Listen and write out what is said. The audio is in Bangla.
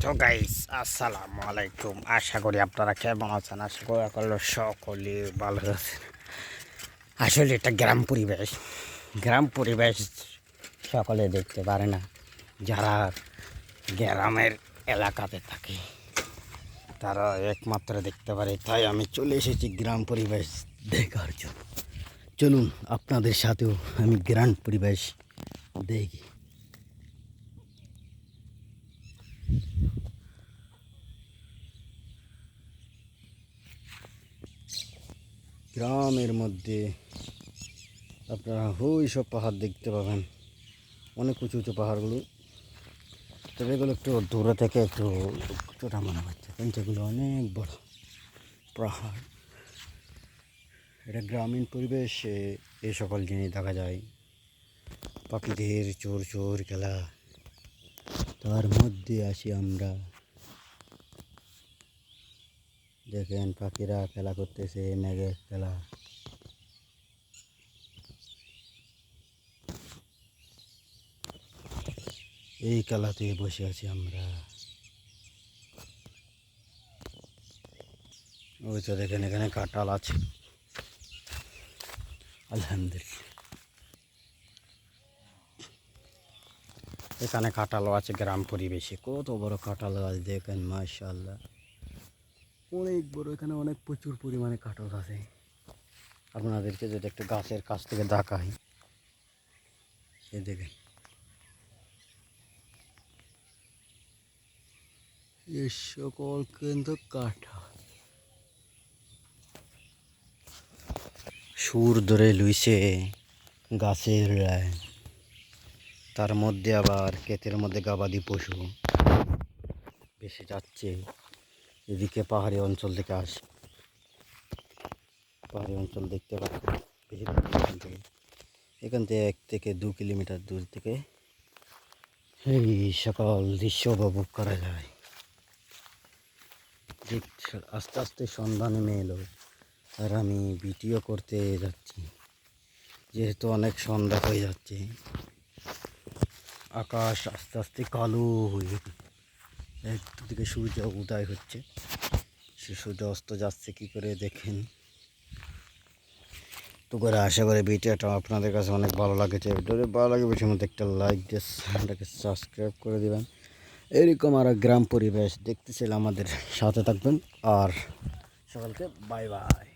তো গাইস আসসালামু আলাইকুম। আশা করি আপনারা কেমন আছেন। আশা করি আপনারা সকলে ভালো আছেন। আসলে এটা গ্রাম পরিবেশ সকলে দেখতে পারে না। যারা গ্রামের এলাকাতে থাকে তারা একমাত্র দেখতে পারে। তাই আমি চলে এসেছি গ্রাম পরিবেশ দেখার জন্য। চলুন আপনাদের সাথেও আমি গ্রাম পরিবেশ দেখি। গ্রামের মধ্যে আপনারা ওই সব পাহাড় দেখতে পাবেন, অনেক উঁচু উঁচু পাহাড়গুলো। তবে এগুলো একটু দূরে থেকে একটু ছোটা মনে হচ্ছে, কিন্তু এগুলো অনেক বড় পাহাড়। এটা গ্রামীণ পরিবেশে এই সকল জিনিস দেখা যায়। পাখিদের চোর চোর খেলা, তার মধ্যে আসি আমরা। দেখেন পাখিরা খেলা করতেছে, মেঘের খেলা। এই খেলাতে বসে আছি আমরা। ওই তো দেখেন এখানে কাঁঠাল আছে, আলহামদুলিল্লাহ। এখানে কাঁঠালও আছে গ্রাম পরিবেশে। কত বড় কাঁঠাল গাছ দেখেন, মাশাআল্লাহ, অনেক বড়। এখানে অনেক প্রচুর পরিমাণে কাঁঠাল আছে। আপনাদেরকে যদি একটা গাছের কাছ থেকে দেখাই, এ দেখেন এ সকল কিন্তু কাঁঠাল। সুর ধরে লুইছে গাছের রায়। তার মধ্যে আবার ক্ষেতের মধ্যে গবাদি পশু ভেসে যাচ্ছে। এদিকে পাহাড়ি অঞ্চল থেকে আসে, পাহাড়ি অঞ্চল দেখতে পাচ্ছি বেশি এখান থেকে 1 থেকে 2 কিলোমিটার দূর থেকে এই সকল দৃশ্য উপভোগ করা যায়। আস্তে আস্তে সন্ধ্যা নেমে এলো, আর আমি ভিডিও করতে যাচ্ছি যেহেতু অনেক সন্ধ্যা হয়ে যাচ্ছে। আকাশ আস্তে আস্তে কালো হয়ে, একদিকে সূর্য উদয় হচ্ছে, সে সূর্য অস্ত যাচ্ছে কী করে দেখেন। তো করে আশা করি ভিডিওটা আপনাদের কাছে অনেক ভালো লাগেছে। ভিডিওটা ভালো লাগে বেশি মধ্যে একটা লাইক দিয়ে চ্যানেলটাকে সাবস্ক্রাইব করে দেবেন। এরকম আর গ্রাম পরিবেশ দেখতে চাইলে আমাদের সাথে থাকবেন। আর সকলকে বাই বাই।